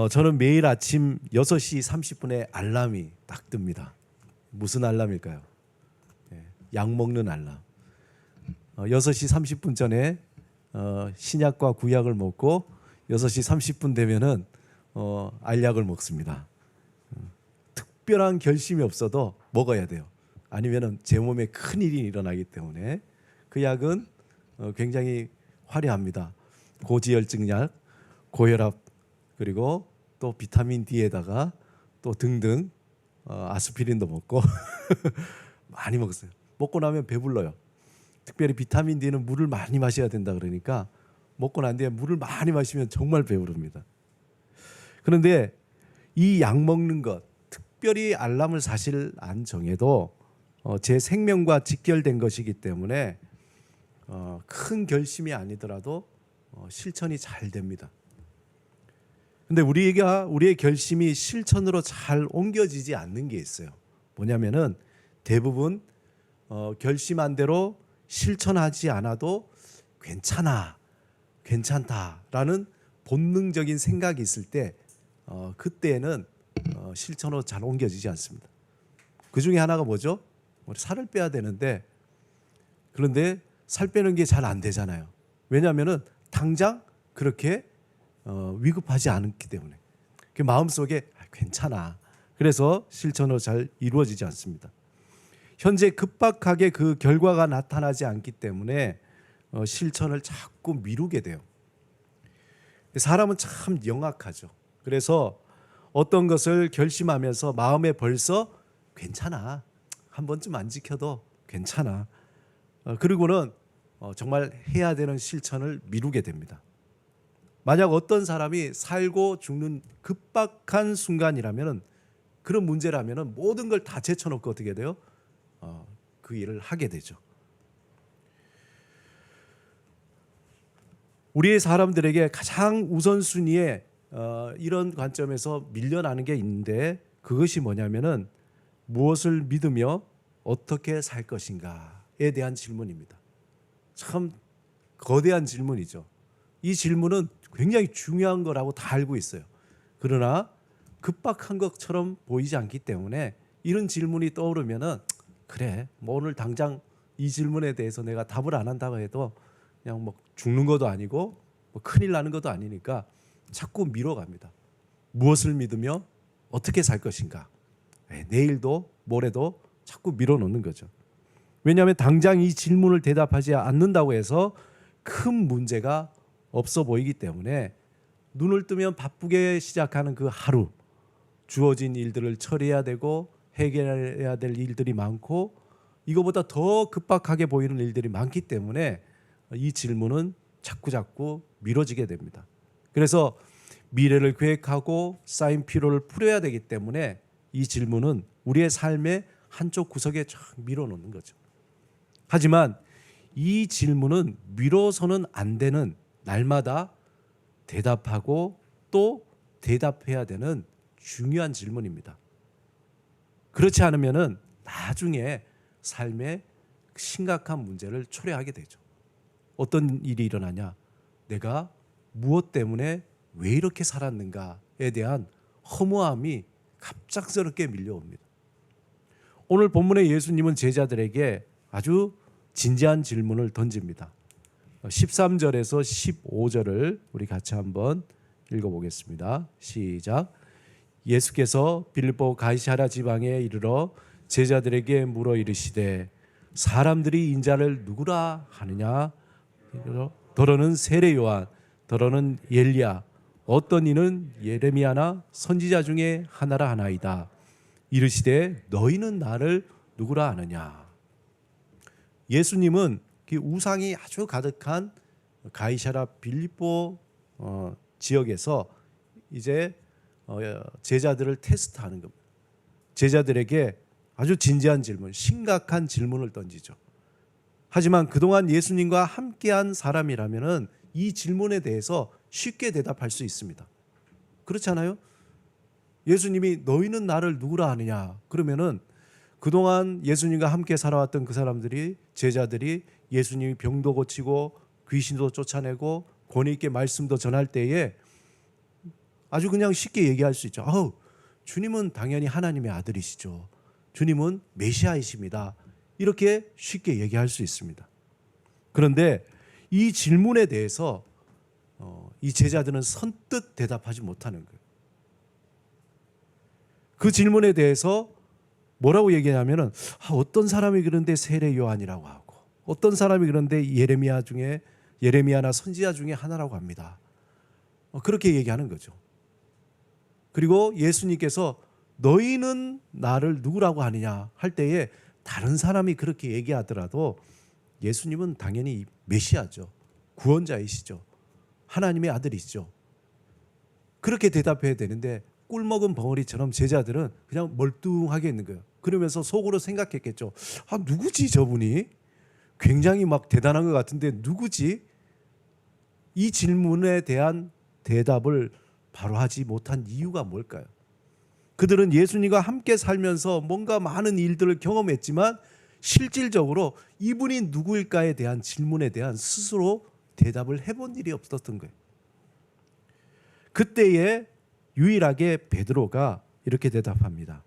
저는 매일 아침 6시 30분에 알람이 딱 뜹니다. 무슨 알람일까요? 약 먹는 알람. 6시 30분 전에 신약과 구약을 먹고 6시 30분 되면은 알약을 먹습니다. 특별한 결심이 없어도 먹어야 돼요. 아니면은 제 몸에 큰 일이 일어나기 때문에 그 약은 굉장히 화려합니다. 고지혈증 약, 고혈압, 그리고 또 비타민 D에다가 또 등등 아스피린도 먹고 많이 먹었어요. 먹고 나면 배불러요. 특별히 비타민 D는 물을 많이 마셔야 된다 그러니까 먹고 난 뒤에 물을 많이 마시면 정말 배부릅니다. 그런데 이 약 먹는 것, 특별히 알람을 사실 안 정해도 제 생명과 직결된 것이기 때문에 큰 결심이 아니더라도 실천이 잘 됩니다. 근데 우리의 결심이 실천으로 잘 옮겨지지 않는 게 있어요. 뭐냐면은 대부분 결심한 대로 실천하지 않아도 괜찮아, 괜찮다라는 본능적인 생각이 있을 때 그때는 실천으로 잘 옮겨지지 않습니다. 그 중에 하나가 뭐죠? 우리 살을 빼야 되는데 그런데 살 빼는 게 잘 안 되잖아요. 왜냐하면은 당장 그렇게 위급하지 않기 때문에 그 마음속에 괜찮아. 그래서 실천으로 잘 이루어지지 않습니다. 현재 급박하게 그 결과가 나타나지 않기 때문에 실천을 자꾸 미루게 돼요. 사람은 참 영악하죠. 그래서 어떤 것을 결심하면서 마음에 벌써 괜찮아. 한 번쯤 안 지켜도 괜찮아. 그리고는 정말 해야 되는 실천을 미루게 됩니다. 만약 어떤 사람이 살고 죽는 급박한 순간이라면 그런 문제라면 모든 걸 다 제쳐놓고 어떻게 돼요? 그 일을 하게 되죠. 우리의 사람들에게 가장 우선순위에 이런 관점에서 밀려나는 게 있는데 그것이 뭐냐면은 무엇을 믿으며 어떻게 살 것인가에 대한 질문입니다. 참 거대한 질문이죠. 이 질문은 굉장히 중요한 거라고 다 알고 있어요. 그러나 급박한 것처럼 보이지 않기 때문에 이런 질문이 떠오르면은 그래, 뭐 오늘 당장 이 질문에 대해서 내가 답을 안 한다고 해도 그냥 뭐 죽는 것도 아니고 뭐 큰일 나는 것도 아니니까 자꾸 미뤄갑니다. 무엇을 믿으며 어떻게 살 것인가. 내일도 모레도 자꾸 밀어놓는 거죠. 왜냐하면 당장 이 질문을 대답하지 않는다고 해서 큰 문제가 없어 보이기 때문에 눈을 뜨면 바쁘게 시작하는 그 하루, 주어진 일들을 처리해야 되고 해결해야 될 일들이 많고 이거보다 더 급박하게 보이는 일들이 많기 때문에 이 질문은 자꾸 미뤄지게 됩니다. 그래서 미래를 계획하고 쌓인 피로를 풀어야 되기 때문에 이 질문은 우리의 삶의 한쪽 구석에 쫙 밀어놓는 거죠. 하지만 이 질문은 미뤄서는 안 되는 날마다 대답하고 또 대답해야 되는 중요한 질문입니다. 그렇지 않으면은 나중에 삶에 심각한 문제를 초래하게 되죠. 어떤 일이 일어나냐? 내가 무엇 때문에 왜 이렇게 살았는가에 대한 허무함이 갑작스럽게 밀려옵니다. 오늘 본문의 예수님은 제자들에게 아주 진지한 질문을 던집니다. 13절에서 15절을 우리 같이 한번 읽어보겠습니다. 시작. 예수께서 빌립보 가이사랴 지방에 이르러 제자들에게 물어 이르시되 사람들이 인자를 누구라 하느냐? 더러는 세례 요한, 더러는 엘리야, 어떤 이는 예레미야나 선지자 중에 하나라 하나이다. 이르시되 너희는 나를 누구라 하느냐? 예수님은 그 우상이 아주 가득한 가이사랴 빌립보 지역에서 이제 제자들을 테스트하는 겁니다. 제자들에게 아주 진지한 질문, 심각한 질문을 던지죠. 하지만 그동안 예수님과 함께한 사람이라면은 이 질문에 대해서 쉽게 대답할 수 있습니다. 그렇잖아요? 예수님이 너희는 나를 누구라 하느냐? 그러면은 그동안 예수님과 함께 살아왔던 그 사람들이 제자들이 예수님이 병도 고치고 귀신도 쫓아내고 권위 있게 말씀도 전할 때에 아주 그냥 쉽게 얘기할 수 있죠. 주님은 당연히 하나님의 아들이시죠. 주님은 메시아이십니다. 이렇게 쉽게 얘기할 수 있습니다. 그런데 이 질문에 대해서 이 제자들은 선뜻 대답하지 못하는 거예요. 그 질문에 대해서 뭐라고 얘기하냐면은 어떤 사람이 그런데 세례 요한이라고 하고 어떤 사람이 그런데 예레미야나 선지자 중에 하나라고 합니다. 그렇게 얘기하는 거죠. 그리고 예수님께서 너희는 나를 누구라고 하느냐 할 때에 다른 사람이 그렇게 얘기하더라도 예수님은 당연히 메시아죠. 구원자이시죠. 하나님의 아들이시죠. 그렇게 대답해야 되는데 꿀먹은 벙어리처럼 제자들은 그냥 멀뚱하게 있는 거예요. 그러면서 속으로 생각했겠죠. 누구지 저분이? 굉장히 막 대단한 것 같은데 누구지? 이 질문에 대한 대답을 바로 하지 못한 이유가 뭘까요? 그들은 예수님과 함께 살면서 뭔가 많은 일들을 경험했지만 실질적으로 이분이 누구일까에 대한 질문에 대한 스스로 대답을 해본 일이 없었던 거예요. 그때에 유일하게 베드로가 이렇게 대답합니다.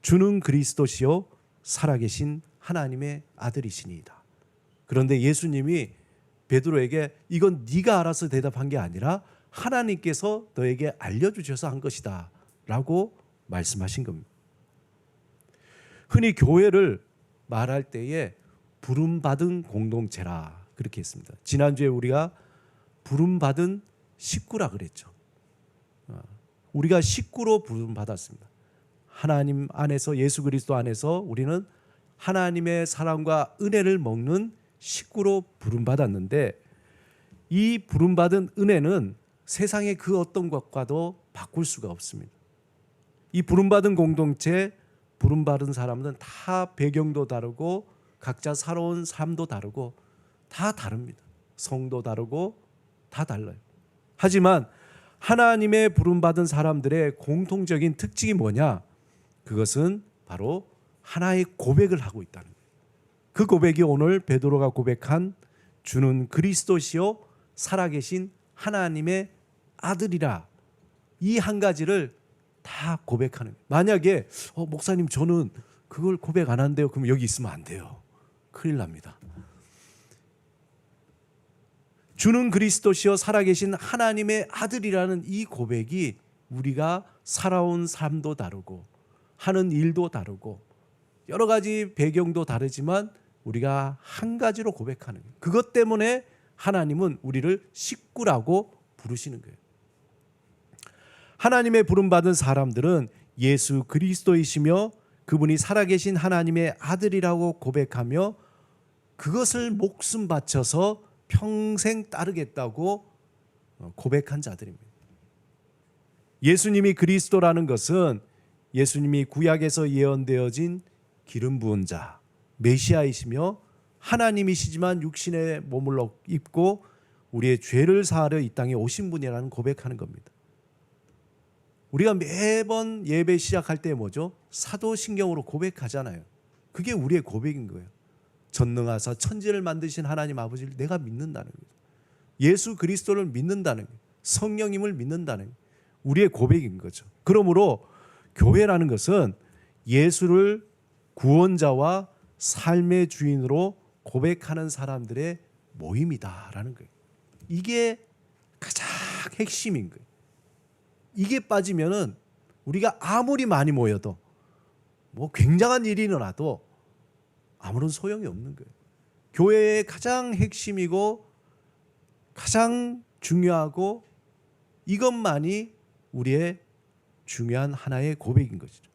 주는 그리스도시요 살아계신 하나님의 아들이시니이다. 그런데 예수님이 베드로에게 이건 네가 알아서 대답한 게 아니라 하나님께서 너에게 알려주셔서 한 것이다 라고 말씀하신 겁니다. 흔히 교회를 말할 때에 부름받은 공동체라 그렇게 했습니다. 지난주에 우리가 부름받은 식구라 그랬죠. 우리가 식구로 부름받았습니다. 하나님 안에서 예수 그리스도 안에서 우리는 하나님의 사랑과 은혜를 먹는 식구로 부름받았는데 이 부름받은 은혜는 세상의 그 어떤 것과도 바꿀 수가 없습니다. 이 부름받은 공동체, 부름받은 사람들은 다 배경도 다르고 각자 살아온 삶도 다르고 다 다릅니다. 성도 다르고 다 달라요. 하지만 하나님의 부름받은 사람들의 공통적인 특징이 뭐냐? 그것은 바로 하나의 고백을 하고 있다는 거예요. 그 고백이 오늘 베드로가 고백한 주는 그리스도시요 살아계신 하나님의 아들이라 이 한 가지를 다 고백하는 거예요. 만약에 목사님 저는 그걸 고백 안 한대요. 그럼 여기 있으면 안 돼요. 큰일 납니다. 주는 그리스도시요 살아계신 하나님의 아들이라는 이 고백이 우리가 살아온 삶도 다르고 하는 일도 다르고 여러 가지 배경도 다르지만 우리가 한 가지로 고백하는 거예요. 그것 때문에 하나님은 우리를 식구라고 부르시는 거예요. 하나님의 부름받은 사람들은 예수 그리스도이시며 그분이 살아계신 하나님의 아들이라고 고백하며 그것을 목숨 바쳐서 평생 따르겠다고 고백한 자들입니다. 예수님이 그리스도라는 것은 예수님이 구약에서 예언되어진 기름 부은 자, 메시아이시며 하나님이시지만 육신의 몸을 입고 우리의 죄를 사하려 이 땅에 오신 분이라는 고백하는 겁니다. 우리가 매번 예배 시작할 때 뭐죠? 사도신경으로 고백하잖아요. 그게 우리의 고백인 거예요. 전능하사 천지를 만드신 하나님 아버지를 내가 믿는다는 거예요. 예수 그리스도를 믿는다는 거예요. 성령님을 믿는다는 거예요. 우리의 고백인 거죠. 그러므로 교회라는 것은 예수를 구원자와 삶의 주인으로 고백하는 사람들의 모임이다라는 거예요. 이게 가장 핵심인 거예요. 이게 빠지면은 우리가 아무리 많이 모여도 뭐 굉장한 일이 일어나도 아무런 소용이 없는 거예요. 교회의 가장 핵심이고 가장 중요하고 이것만이 우리의 중요한 하나의 고백인 것이죠.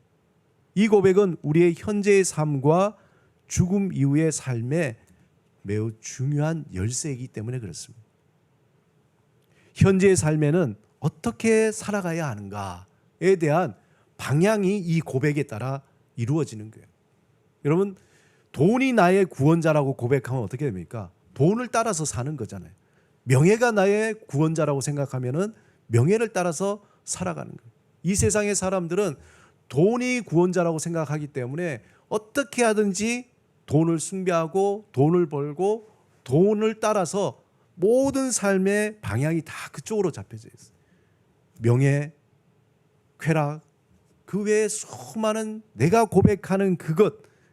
이 고백은 우리의 현재의 삶과 죽음 이후의 삶에 매우 중요한 열쇠이기 때문에 그렇습니다. 현재의 삶에는 어떻게 살아가야 하는가에 대한 방향이 이 고백에 따라 이루어지는 거예요. 여러분, 돈이 나의 구원자라고 고백하면 어떻게 됩니까? 돈을 따라서 사는 거잖아요. 명예가 나의 구원자라고 생각하면은 명예를 따라서 살아가는 거예요. 이 세상의 사람들은 돈이 구원자라고 생각하기 때문에 어떻게 하든지 돈을 숭배하고 돈을 벌고 돈을 따라서 모든 삶의 방향이 다 그쪽으로 잡혀져 있어요. 명예, 쾌락, 그 외에 수많은 내가 고백하는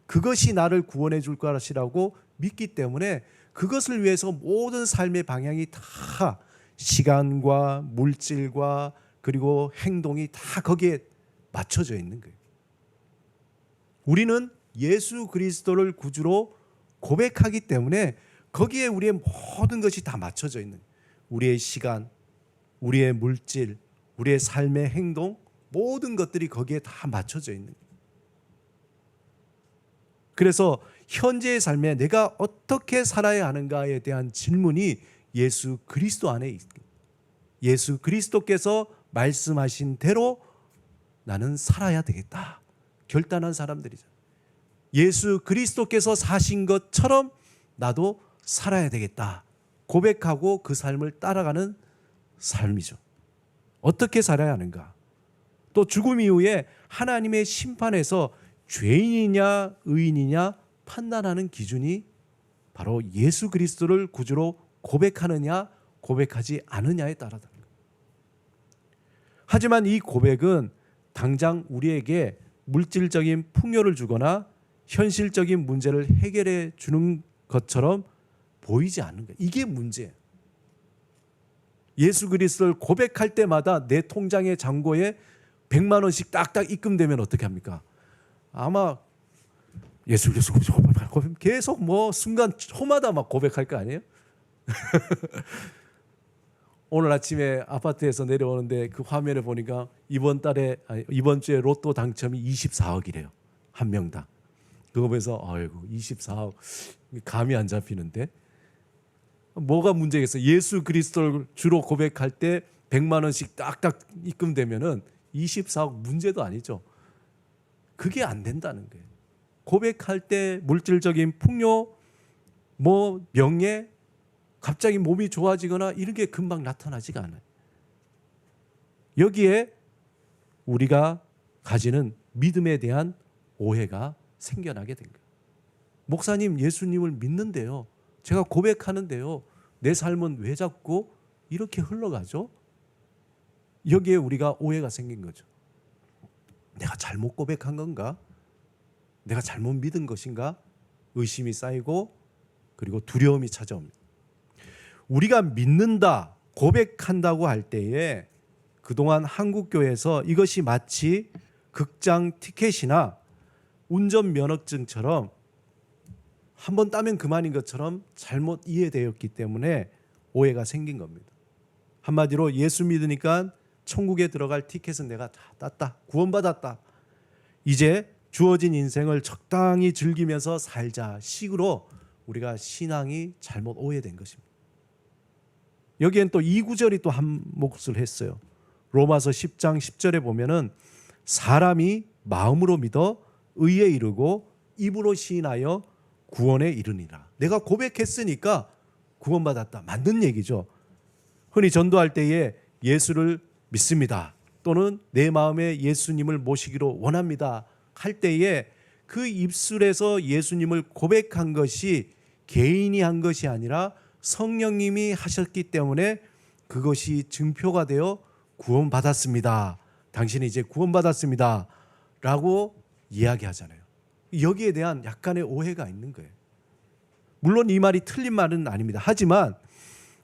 그것이 나를 구원해 줄 것이라고 믿기 때문에 그것을 위해서 모든 삶의 방향이 다 시간과 물질과 그리고 행동이 다 거기에 맞춰져 있는 거예요. 우리는 예수 그리스도를 구주로 고백하기 때문에 거기에 우리의 모든 것이 다 맞춰져 있는 거예요. 우리의 시간, 우리의 물질, 우리의 삶의 행동, 모든 것들이 거기에 다 맞춰져 있는 거예요. 그래서 현재의 삶에 내가 어떻게 살아야 하는가에 대한 질문이 예수 그리스도 안에 있습니다. 예수 그리스도께서 말씀하신 대로 나는 살아야 되겠다 결단한 사람들이죠. 예수 그리스도께서 사신 것처럼 나도 살아야 되겠다 고백하고 그 삶을 따라가는 삶이죠. 어떻게 살아야 하는가? 또 죽음 이후에 하나님의 심판에서 죄인이냐 의인이냐 판단하는 기준이 바로 예수 그리스도를 구주로 고백하느냐 고백하지 않느냐에 따라 다릅니다. 하지만 이 고백은 당장 우리에게 물질적인 풍요를 주거나 현실적인 문제를 해결해 주는 것처럼 보이지 않는 거예요. 이게 문제예요. 예수 그리스도를 고백할 때마다 내 통장의 잔고에 100만 원씩 딱딱 입금되면 어떻게 합니까? 아마 예수 그리스도 계속 뭐 순간 초마다 막 고백할 거 아니에요? 오늘 아침에 아파트에서 내려오는데 그 화면을 보니까 이번 주에 로또 당첨이 24억이래요. 한 명당. 그거 보면서 아이고 24억 감이 안 잡히는데 뭐가 문제겠어요? 예수 그리스도를 주로 고백할 때 100만 원씩 딱딱 입금되면은 24억 문제도 아니죠. 그게 안 된다는 거예요. 고백할 때 물질적인 풍요, 뭐 명예, 갑자기 몸이 좋아지거나 이런 게 금방 나타나지가 않아요. 여기에 우리가 가지는 믿음에 대한 오해가 생겨나게 된 거예요. 목사님 예수님을 믿는데요. 제가 고백하는데요. 내 삶은 왜 자꾸 이렇게 흘러가죠? 여기에 우리가 오해가 생긴 거죠. 내가 잘못 고백한 건가? 내가 잘못 믿은 것인가? 의심이 쌓이고 그리고 두려움이 찾아옵니다. 우리가 믿는다, 고백한다고 할 때에 그동안 한국교회에서 이것이 마치 극장 티켓이나 운전면허증처럼 한번 따면 그만인 것처럼 잘못 이해되었기 때문에 오해가 생긴 겁니다. 한마디로 예수 믿으니까 천국에 들어갈 티켓은 내가 다 땄다, 구원받았다. 이제 주어진 인생을 적당히 즐기면서 살자 식으로 우리가 신앙이 잘못 오해된 것입니다. 여기엔 또 이 구절이 또 한 몫을 했어요. 로마서 10장 10절에 보면은 사람이 마음으로 믿어 의에 이르고 입으로 시인하여 구원에 이르니라. 내가 고백했으니까 구원받았다. 맞는 얘기죠. 흔히 전도할 때에 예수를 믿습니다. 또는 내 마음에 예수님을 모시기로 원합니다. 할 때에 그 입술에서 예수님을 고백한 것이 개인이 한 것이 아니라 성령님이 하셨기 때문에 그것이 증표가 되어 구원받았습니다. 당신이 이제 구원받았습니다. 라고 이야기하잖아요. 여기에 대한 약간의 오해가 있는 거예요. 물론 이 말이 틀린 말은 아닙니다. 하지만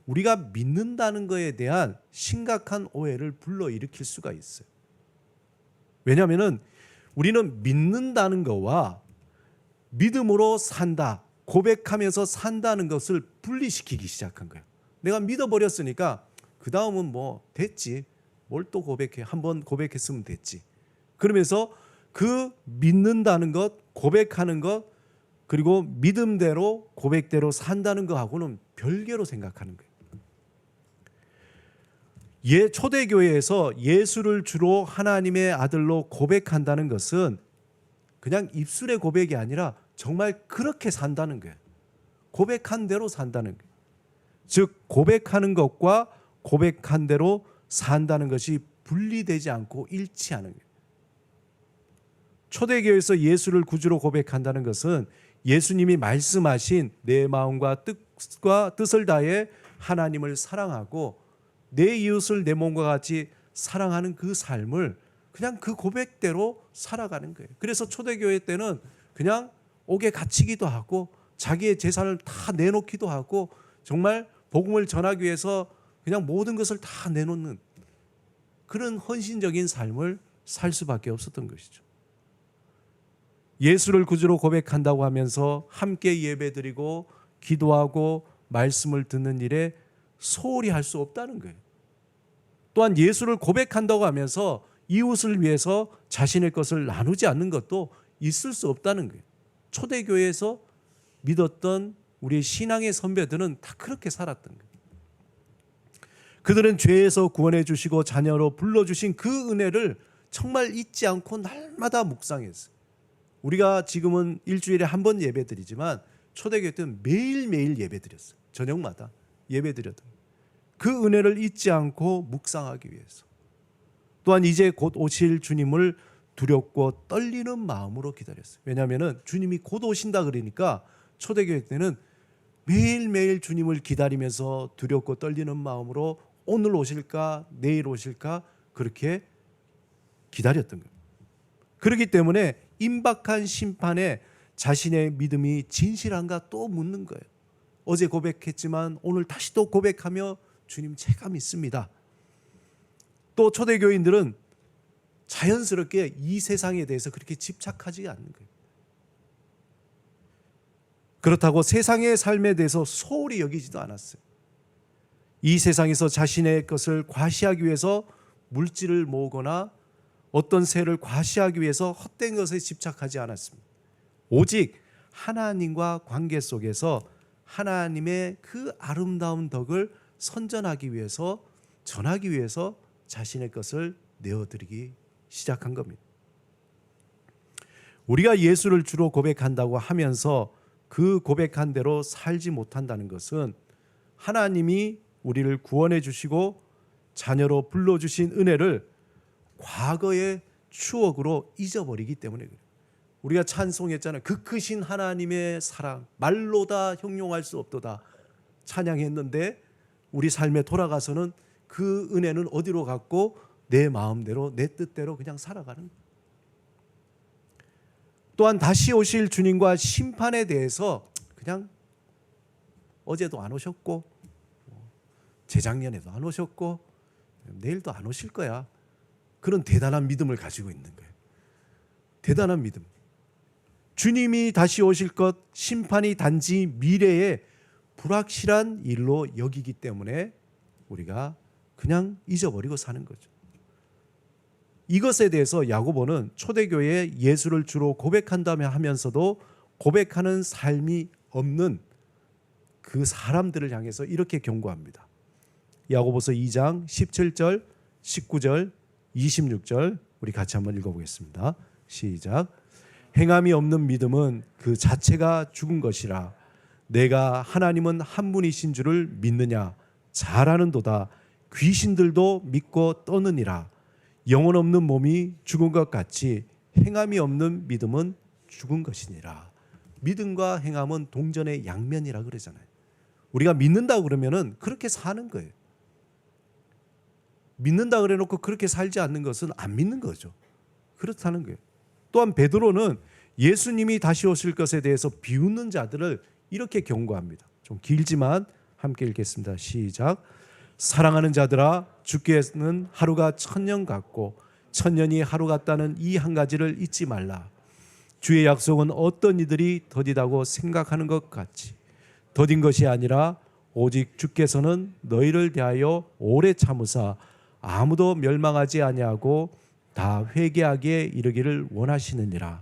우리가 믿는다는 것에 대한 심각한 오해를 불러일으킬 수가 있어요. 왜냐하면 우리는 믿는다는 것과 믿음으로 산다, 고백하면서 산다는 것을 분리시키기 시작한 거예요. 내가 믿어버렸으니까 그 다음은 뭐 됐지. 뭘 또 고백해. 한번 고백했으면 됐지. 그러면서 그 믿는다는 것, 고백하는 것, 그리고 믿음대로 고백대로 산다는 것하고는 별개로 생각하는 거예요. 초대교회에서 예수를 주로 하나님의 아들로 고백한다는 것은 그냥 입술의 고백이 아니라 정말 그렇게 산다는 거예요. 고백한 대로 산다는 거예요. 즉 고백하는 것과 고백한 대로 산다는 것이 분리되지 않고 일치하는 거예요. 초대교회에서 예수를 구주로 고백한다는 것은 예수님이 말씀하신 내 마음과 뜻을 다해 하나님을 사랑하고 내 이웃을 내 몸과 같이 사랑하는 그 삶을 그냥 그 고백대로 살아가는 거예요. 그래서 초대교회 때는 그냥 옥에 갇히기도 하고 자기의 재산을 다 내놓기도 하고 정말 복음을 전하기 위해서 그냥 모든 것을 다 내놓는 그런 헌신적인 삶을 살 수밖에 없었던 것이죠. 예수를 구주로 고백한다고 하면서 함께 예배드리고 기도하고 말씀을 듣는 일에 소홀히 할 수 없다는 거예요. 또한 예수를 고백한다고 하면서 이웃을 위해서 자신의 것을 나누지 않는 것도 있을 수 없다는 거예요. 초대교회에서 믿었던 우리 신앙의 선배들은 다 그렇게 살았던 거예요. 그들은 죄에서 구원해 주시고 자녀로 불러주신 그 은혜를 정말 잊지 않고 날마다 묵상했어요. 우리가 지금은 일주일에 한 번 예배드리지만 초대교회 때는 매일매일 예배드렸어요. 저녁마다 예배드렸던 그 은혜를 잊지 않고 묵상하기 위해서. 또한 이제 곧 오실 주님을 두렵고 떨리는 마음으로 기다렸어요. 왜냐하면 주님이 곧 오신다 그러니까 초대교회 때는 매일매일 주님을 기다리면서 두렵고 떨리는 마음으로 오늘 오실까 내일 오실까 그렇게 기다렸던 거예요. 그렇기 때문에 임박한 심판에 자신의 믿음이 진실한가 또 묻는 거예요. 어제 고백했지만 오늘 다시 또 고백하며 주님 제가 믿습니다. 또 초대교인들은 자연스럽게 이 세상에 대해서 그렇게 집착하지 않는 거예요. 그렇다고 세상의 삶에 대해서 소홀히 여기지도 않았어요. 이 세상에서 자신의 것을 과시하기 위해서 물질을 모으거나 어떤 세를 과시하기 위해서 헛된 것에 집착하지 않았습니다. 오직 하나님과 관계 속에서 하나님의 그 아름다운 덕을 선전하기 위해서 전하기 위해서 자신의 것을 내어드리기 시작한 겁니다. 우리가 예수를 주로 고백한다고 하면서 그 고백한 대로 살지 못한다는 것은 하나님이 우리를 구원해 주시고 자녀로 불러주신 은혜를 과거의 추억으로 잊어버리기 때문에 그래요. 우리가 찬송했잖아요. 그 크신 하나님의 사랑 말로 다 형용할 수 없도다 찬양했는데 우리 삶에 돌아가서는 그 은혜는 어디로 갔고 내 마음대로 내 뜻대로 그냥 살아가는 거예요. 또한 다시 오실 주님과 심판에 대해서 그냥 어제도 안 오셨고 재작년에도 안 오셨고 내일도 안 오실 거야. 그런 대단한 믿음을 가지고 있는 거예요. 대단한 믿음. 주님이 다시 오실 것, 심판이 단지 미래의 불확실한 일로 여기기 때문에 우리가 그냥 잊어버리고 사는 거죠. 이것에 대해서 야고보는 초대교회에 예수를 주로 고백한다며 하면서도 고백하는 삶이 없는 그 사람들을 향해서 이렇게 경고합니다. 야고보서 2장 17절, 19절, 26절 우리 같이 한번 읽어보겠습니다. 시작. 행함이 없는 믿음은 그 자체가 죽은 것이라 내가 하나님은 한 분이신 줄을 믿느냐 잘 아는도다 귀신들도 믿고 떠느니라. 영혼 없는 몸이 죽은 것 같이 행함이 없는 믿음은 죽은 것이니라. 믿음과 행함은 동전의 양면이라 그러잖아요. 우리가 믿는다 그러면은 그렇게 사는 거예요. 믿는다 그래 놓고 그렇게 살지 않는 것은 안 믿는 거죠. 그렇다는 거예요. 또한 베드로는 예수님이 다시 오실 것에 대해서 비웃는 자들을 이렇게 경고합니다. 좀 길지만 함께 읽겠습니다. 시작. 사랑하는 자들아 주께는 하루가 1000년 같고 1000년이 하루 같다는 이 한 가지를 잊지 말라. 주의 약속은 어떤 이들이 더디다고 생각하는 것 같이 더딘 것이 아니라 오직 주께서는 너희를 대하여 오래 참으사 아무도 멸망하지 아니하고 다 회개하기에 이르기를 원하시느니라.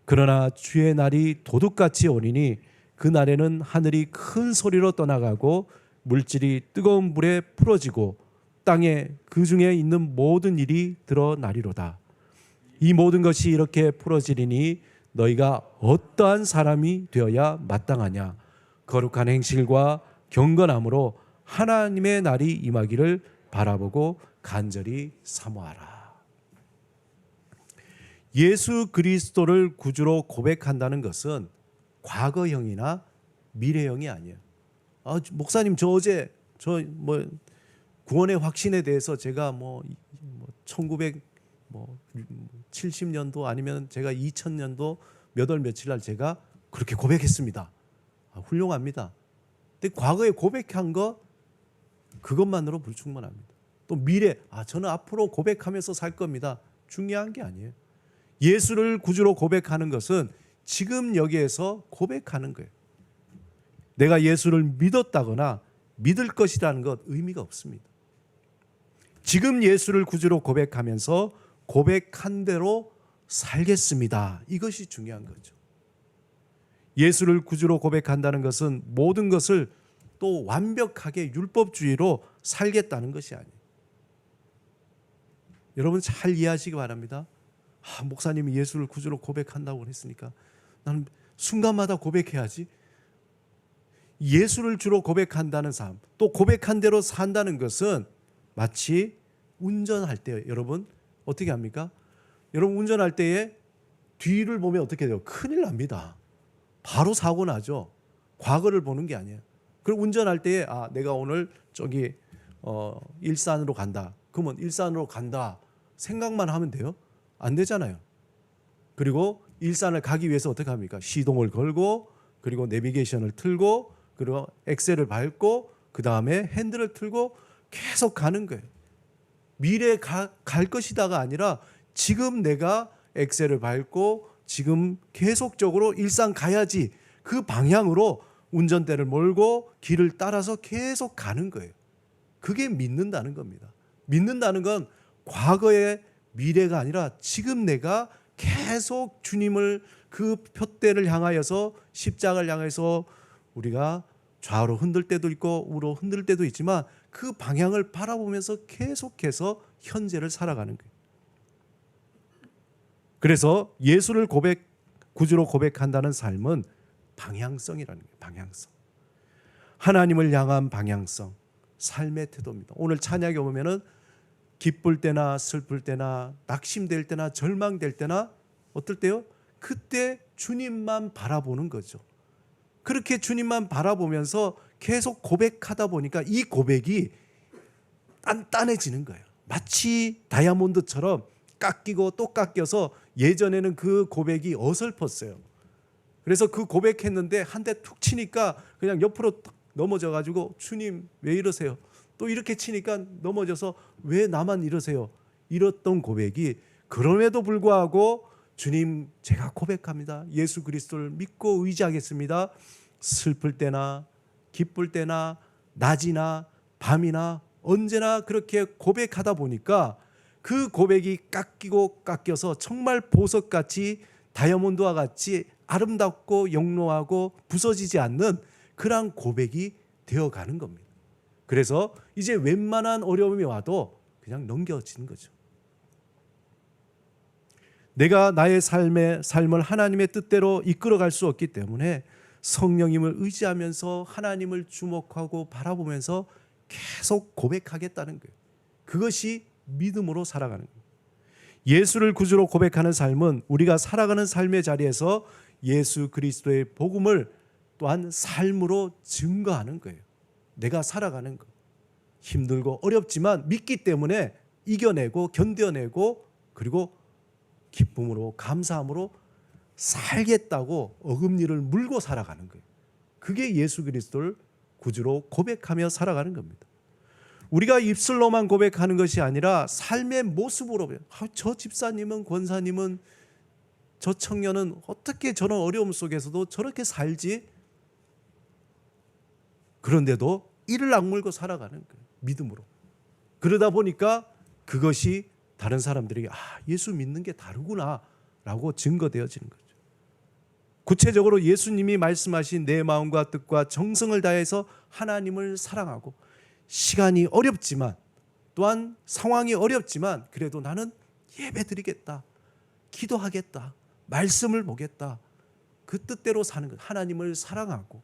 그러나 주의 날이 도둑같이 오리니 그 날에는 하늘이 큰 소리로 떠나가고 물질이 뜨거운 불에 풀어지고 땅에 그 중에 있는 모든 일이 드러나리로다. 이 모든 것이 이렇게 풀어지리니 너희가 어떠한 사람이 되어야 마땅하냐. 거룩한 행실과 경건함으로 하나님의 날이 임하기를 바라보고 간절히 사모하라. 예수 그리스도를 구주로 고백한다는 것은 과거형이나 미래형이 아니에요. 목사님 저 어제 구원의 확신에 대해서 제가 1900 뭐 70년도 아니면 제가 2000년도 몇 월 며칠 날 제가 그렇게 고백했습니다. 훌륭합니다. 근데 과거에 고백한 것 그것만으로 불충분합니다. 또 미래 저는 앞으로 고백하면서 살 겁니다. 중요한 게 아니에요. 예수를 구주로 고백하는 것은 지금 여기에서 고백하는 거예요. 내가 예수를 믿었다거나 믿을 것이라는 것 의미가 없습니다. 지금 예수를 구주로 고백하면서 고백한 대로 살겠습니다. 이것이 중요한 거죠. 예수를 구주로 고백한다는 것은 모든 것을 또 완벽하게 율법주의로 살겠다는 것이 아니에요. 여러분 잘 이해하시기 바랍니다. 목사님이 예수를 구주로 고백한다고 했으니까 나는 순간마다 고백해야지. 예수를 주로 고백한다는 삶, 또 고백한 대로 산다는 것은 마치 운전할 때 여러분 어떻게 합니까? 여러분 운전할 때에 뒤를 보면 어떻게 돼요? 큰일 납니다. 바로 사고 나죠. 과거를 보는 게 아니에요. 그리고 운전할 때에 내가 오늘 저기 일산으로 간다. 그러면 일산으로 간다 생각만 하면 돼요? 안 되잖아요. 그리고 일산을 가기 위해서 어떻게 합니까? 시동을 걸고 그리고 내비게이션을 틀고 그리고 엑셀을 밟고 그 다음에 핸들을 틀고 계속 가는 거예요. 미래에 갈 것이다가 아니라 지금 내가 엑셀을 밟고 지금 계속적으로 일산 가야지 그 방향으로 운전대를 몰고 길을 따라서 계속 가는 거예요. 그게 믿는다는 겁니다. 믿는다는 건 과거의 미래가 아니라 지금 내가 계속 주님을 그 표대를 향하여서 십자가를 향해서 우리가 좌우로 흔들 때도 있고 우로 흔들 때도 있지만 그 방향을 바라보면서 계속해서 현재를 살아가는 거예요. 그래서 예수를 구주로 고백한다는 삶은 방향성이라는 거예요. 방향성. 하나님을 향한 방향성, 삶의 태도입니다. 오늘 찬양에 보면은 기쁠 때나 슬플 때나 낙심될 때나 절망될 때나 어떨 때요? 그때 주님만 바라보는 거죠. 그렇게 주님만 바라보면서 계속 고백하다 보니까 이 고백이 단단해지는 거예요. 마치 다이아몬드처럼 깎이고 또 깎여서 예전에는 그 고백이 어설펐어요. 그래서 그 고백했는데 한 대 툭 치니까 그냥 옆으로 딱 넘어져가지고 주님 왜 이러세요? 또 이렇게 치니까 넘어져서 왜 나만 이러세요? 이랬던 고백이 그럼에도 불구하고 주님 제가 고백합니다. 예수 그리스도를 믿고 의지하겠습니다. 슬플 때나 기쁠 때나 낮이나 밤이나 언제나 그렇게 고백하다 보니까 그 고백이 깎이고 깎여서 정말 보석같이 다이아몬드와 같이 아름답고 영롱하고 부서지지 않는 그런 고백이 되어가는 겁니다. 그래서 이제 웬만한 어려움이 와도 그냥 넘겨지는 거죠. 내가 나의 삶을 하나님의 뜻대로 이끌어갈 수 없기 때문에 성령님을 의지하면서 하나님을 주목하고 바라보면서 계속 고백하겠다는 거예요. 그것이 믿음으로 살아가는 거예요. 예수를 구주로 고백하는 삶은 우리가 살아가는 삶의 자리에서 예수 그리스도의 복음을 또한 삶으로 증거하는 거예요. 내가 살아가는 것. 힘들고 어렵지만 믿기 때문에 이겨내고 견뎌내고 그리고 기쁨으로 감사함으로 살겠다고 어금니를 물고 살아가는 거예요. 그게 예수 그리스도를 구주로 고백하며 살아가는 겁니다. 우리가 입술로만 고백하는 것이 아니라 삶의 모습으로 저 집사님은 권사님은 저 청년은 어떻게 저런 어려움 속에서도 저렇게 살지? 그런데도 이를 악물고 살아가는 거예요. 믿음으로. 그러다 보니까 그것이 다른 사람들에게 예수 믿는 게 다르구나 라고 증거되어지는 거죠. 구체적으로 예수님이 말씀하신 내 마음과 뜻과 정성을 다해서 하나님을 사랑하고 시간이 어렵지만 또한 상황이 어렵지만 그래도 나는 예배드리겠다. 기도하겠다. 말씀을 보겠다. 그 뜻대로 사는 것. 하나님을 사랑하고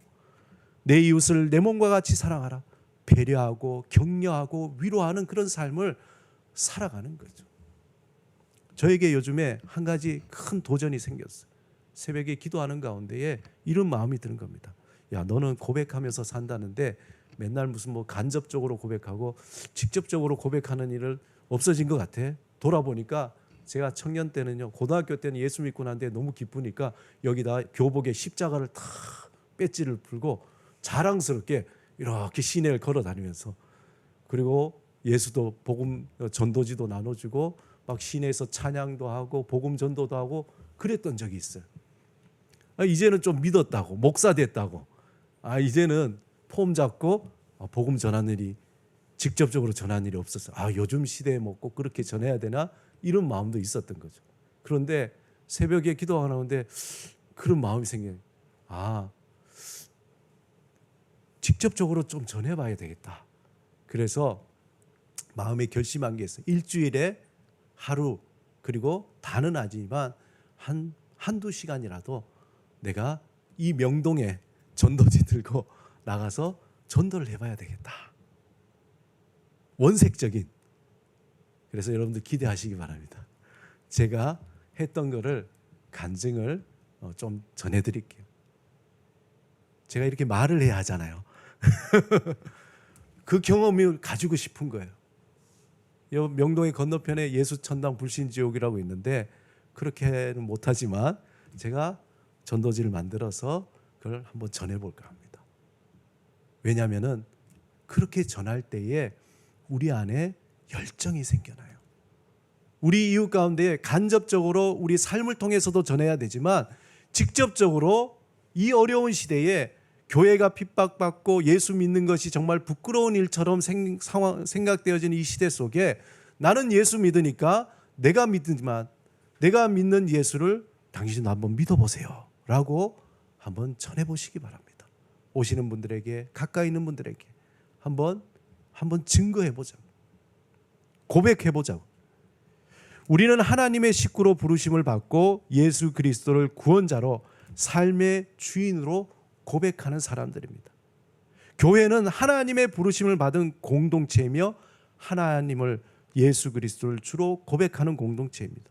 내 이웃을 내 몸과 같이 사랑하라. 배려하고 격려하고 위로하는 그런 삶을 살아가는 거죠. 저에게 요즘에 한 가지 큰 도전이 생겼어요. 새벽에 기도하는 가운데에 이런 마음이 드는 겁니다. 야, 너는 고백하면서 산다는데 맨날 무슨 간접적으로 고백하고 직접적으로 고백하는 일을 없어진 것 같아. 돌아보니까 제가 청년 때는요, 고등학교 때는 예수 믿고 난데 너무 기쁘니까 여기다 교복에 십자가를 탁 배지를 풀고 자랑스럽게 이렇게 시내를 걸어 다니면서, 그리고 예수도 복음 전도지도 나눠주고 막 시내에서 찬양도 하고 복음 전도도 하고 그랬던 적이 있어요. 이제는 좀 믿었다고, 목사 됐다고, 이제는 폼 잡고 복음 전하는 일이, 직접적으로 전하는 일이 없었어요. 요즘 시대에 뭐 꼭 그렇게 전해야 되나, 이런 마음도 있었던 거죠. 그런데 새벽에 기도하는데 그런 마음이 생겨요. 직접적으로 좀 전해봐야 되겠다. 그래서 마음에 결심한 게 있어요. 일주일에 하루, 그리고 다는 아니지만 한두 시간이라도 내가 이 명동에 전도지 들고 나가서 전도를 해봐야 되겠다. 원색적인. 그래서 여러분들 기대하시기 바랍니다. 제가 했던 거를 간증을 좀 전해드릴게요. 제가 이렇게 말을 해야 하잖아요. 그 경험을 가지고 싶은 거예요. 명동의 건너편에 예수천당 불신지옥이라고 있는데 그렇게는 못하지만 제가 전도지를 만들어서 그걸 한번 전해볼까 합니다. 왜냐하면 그렇게 전할 때에 우리 안에 열정이 생겨나요. 우리 이웃 가운데 간접적으로 우리 삶을 통해서도 전해야 되지만 직접적으로 이 어려운 시대에 교회가 핍박받고 예수 믿는 것이 정말 부끄러운 일처럼 생각되어지는 이 시대 속에 나는 예수 믿으니까 내가 믿지만 내가 믿는 예수를 당신도 한번 믿어보세요 라고 한번 전해보시기 바랍니다. 오시는 분들에게, 가까이 있는 분들에게 한번 증거해보자고, 고백해보자고. 우리는 하나님의 식구로 부르심을 받고 예수 그리스도를 구원자로 삶의 주인으로 고백하는 사람들입니다. 교회는 하나님의 부르심을 받은 공동체이며 하나님을, 예수 그리스도를 주로 고백하는 공동체입니다.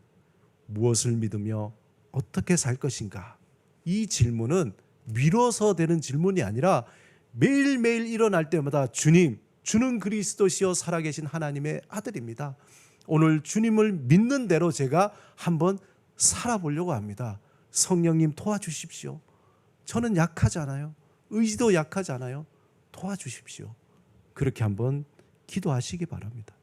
무엇을 믿으며 어떻게 살 것인가? 이 질문은 미뤄서 되는 질문이 아니라 매일매일 일어날 때마다 주는 그리스도시요 살아계신 하나님의 아들입니다. 오늘 주님을 믿는 대로 제가 한번 살아보려고 합니다. 성령님 도와주십시오. 저는 약하잖아요. 의지도 약하잖아요. 도와주십시오. 그렇게 한번 기도하시기 바랍니다.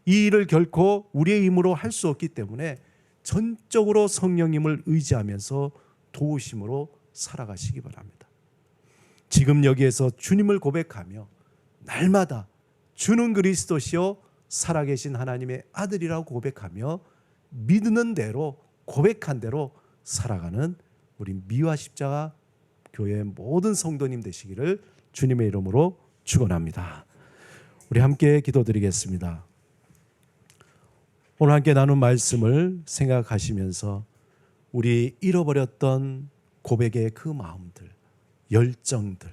이 일을 결코 우리의 힘으로 할 수 없기 때문에 전적으로 성령님을 의지하면서 도우심으로 살아가시기 바랍니다. 지금 여기에서 주님을 고백하며 날마다 주는 그리스도시요 살아계신 하나님의 아들이라고 고백하며 믿는 대로, 고백한 대로 살아가는 우리 미화 십자가 교회 모든 성도님 되시기를 주님의 이름으로 축원합니다. 우리 함께 기도드리겠습니다. 오늘 함께 나눈 말씀을 생각하시면서 우리 잃어버렸던 고백의 그 마음들, 열정들,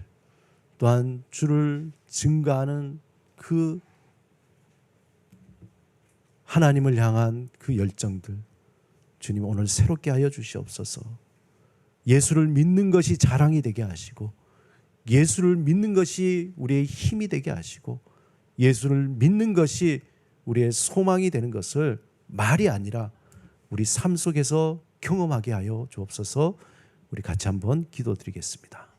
또한 주를 증거하는 그 하나님을 향한 그 열정들, 주님 오늘 새롭게 하여 주시옵소서. 예수를 믿는 것이 자랑이 되게 하시고, 예수를 믿는 것이 우리의 힘이 되게 하시고, 예수를 믿는 것이 우리의 소망이 되는 것을 말이 아니라 우리 삶 속에서 경험하게 하여 주옵소서. 우리 같이 한번 기도드리겠습니다.